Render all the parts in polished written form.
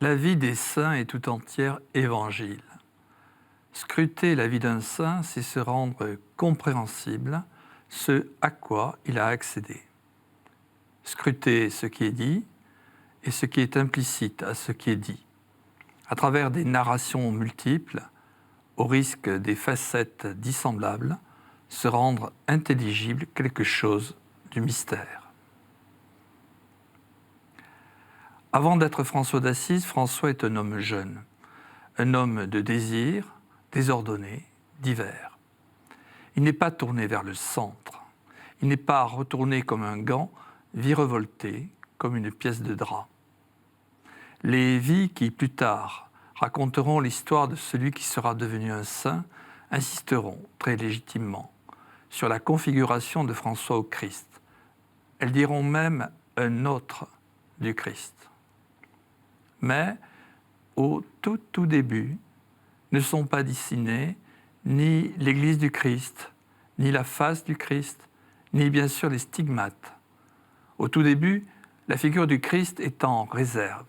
La vie des saints est tout entière évangile. Scruter la vie d'un saint, c'est se rendre compréhensible ce à quoi il a accédé. Scruter ce qui est dit et ce qui est implicite à ce qui est dit, à travers des narrations multiples, au risque des facettes dissemblables, se rendre intelligible quelque chose du mystère. Avant d'être François d'Assise, François est un homme jeune, un homme de désir, désordonné, divers. Il n'est pas tourné vers le centre, il n'est pas retourné comme un gant, virevolté comme une pièce de drap. Les vies qui, plus tard, raconteront l'histoire de celui qui sera devenu un saint, insisteront très légitimement sur la configuration de François au Christ. Elles diront même un autre du Christ. Mais, au tout début, ne sont pas dessinés ni l'Église du Christ, ni la face du Christ, ni bien sûr les stigmates. Au tout début, la figure du Christ est en réserve,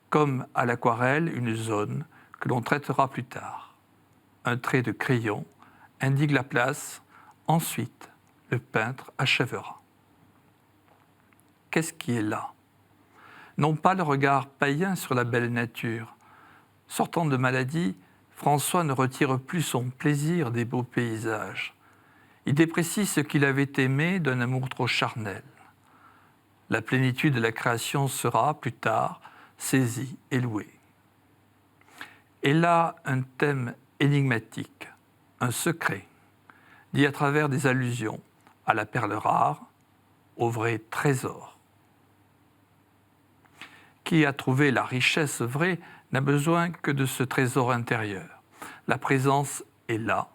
comme à l'aquarelle une zone que l'on traitera plus tard. Un trait de crayon indique la place, ensuite le peintre achèvera. Qu'est-ce qui est là ? Non pas le regard païen sur la belle nature. Sortant de maladie, François ne retire plus son plaisir des beaux paysages. Il déprécie ce qu'il avait aimé d'un amour trop charnel. La plénitude de la création sera, plus tard, saisie et louée. Et là, un thème énigmatique, un secret, dit à travers des allusions à la perle rare, au vrai trésor. Qui a trouvé la richesse vraie n'a besoin que de ce trésor intérieur. La présence est là.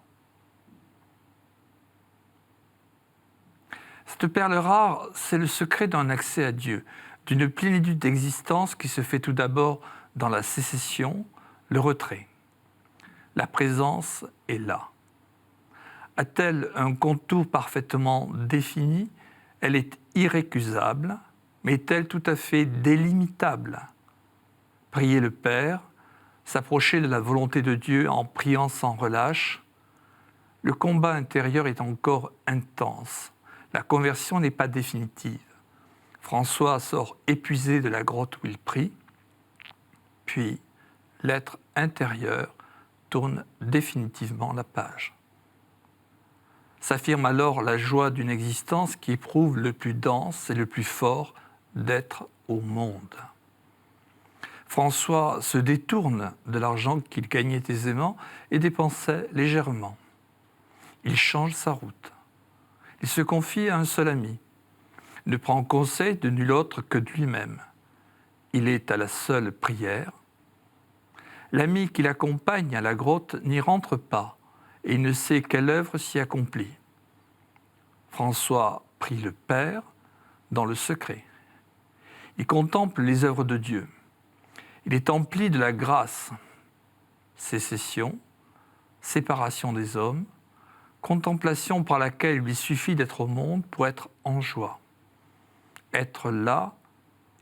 Cette perle rare, c'est le secret d'un accès à Dieu, d'une plénitude d'existence qui se fait tout d'abord dans la sécession, le retrait. La présence est là. A-t-elle un contour parfaitement défini ? Elle est irrécusable, mais est-elle tout à fait délimitable ? Prier le Père, s'approcher de la volonté de Dieu en priant sans relâche. Le combat intérieur est encore intense. La conversion n'est pas définitive. François sort épuisé de la grotte où il prie, puis l'être intérieur tourne définitivement la page. S'affirme alors la joie d'une existence qui éprouve le plus dense et le plus fort d'être au monde. François se détourne de l'argent qu'il gagnait aisément et dépensait légèrement. Il change sa route. Il se confie à un seul ami, ne prend conseil de nul autre que de lui-même. Il est à la seule prière. L'ami qui l'accompagne à la grotte n'y rentre pas et il ne sait quelle œuvre s'y accomplit. François prie le Père dans le secret. Il contemple les œuvres de Dieu. Il est empli de la grâce. Sécession, séparation des hommes, contemplation par laquelle il lui suffit d'être au monde pour être en joie. Être là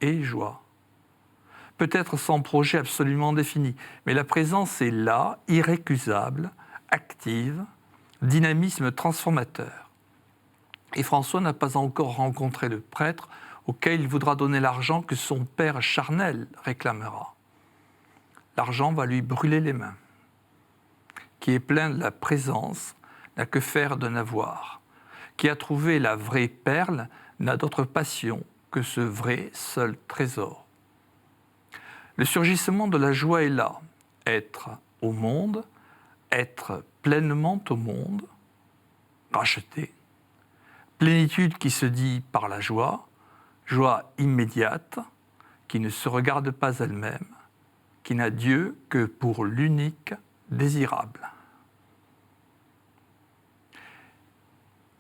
et joie. Peut-être sans projet absolument défini, mais la présence est là, irrécusable, active, dynamisme transformateur. Et François n'a pas encore rencontré le prêtre auquel il voudra donner l'argent que son père charnel réclamera. L'argent va lui brûler les mains. Qui est plein de la présence n'a que faire d'un avoir. Qui a trouvé la vraie perle n'a d'autre passion que ce vrai seul trésor. Le surgissement de la joie est là. Être au monde, être pleinement au monde, racheté. Plénitude qui se dit par la joie, joie immédiate, qui ne se regarde pas elle-même, qui n'a Dieu que pour l'unique désirable.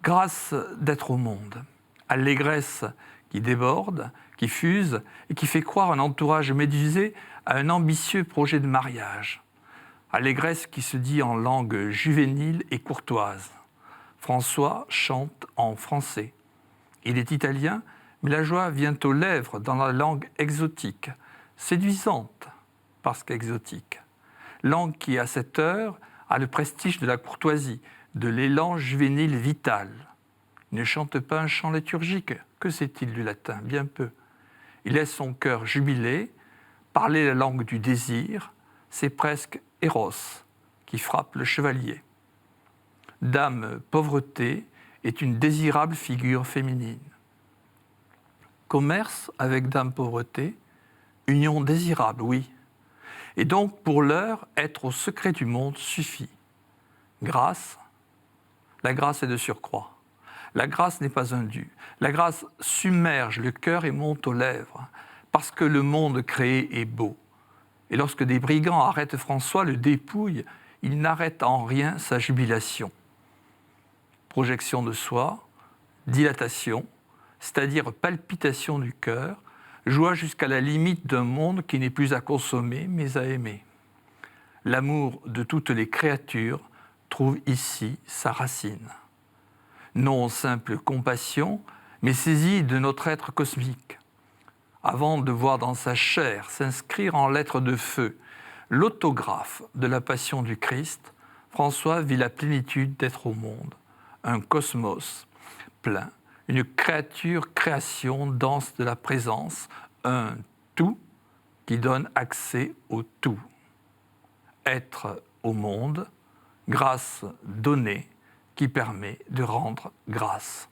Grâce d'être au monde, allégresse qui déborde, qui fuse et qui fait croire un entourage médusé à un ambitieux projet de mariage. Allégresse qui se dit en langue juvénile et courtoise. François chante en français. Il est italien, mais la joie vient aux lèvres dans la langue exotique, séduisante, parce qu'exotique. Langue qui, à cette heure, a le prestige de la courtoisie, de l'élan juvénile vital. Il ne chante pas un chant liturgique. Que sait-il du latin? Bien peu. Il laisse son cœur jubiler. Parler la langue du désir, c'est presque Eros qui frappe le chevalier. Dame Pauvreté est une désirable figure féminine. Commerce avec Dame Pauvreté, union désirable, oui. Et donc, pour l'heure, être au secret du monde suffit. Grâce, la grâce est de surcroît. La grâce n'est pas un dû. La grâce submerge le cœur et monte aux lèvres, parce que le monde créé est beau. Et lorsque des brigands arrêtent François, le dépouillent, ils n'arrêtent en rien sa jubilation. Projection de soi, dilatation, c'est-à-dire palpitation du cœur, joie jusqu'à la limite d'un monde qui n'est plus à consommer, mais à aimer. L'amour de toutes les créatures trouve ici sa racine. Non simple compassion, mais saisie de notre être cosmique. Avant de voir dans sa chair s'inscrire en lettres de feu l'autographe de la passion du Christ, François vit la plénitude d'être au monde, un cosmos plein, une création dense de la présence, un tout qui donne accès au tout. Être au monde, grâce donnée qui permet de rendre grâce.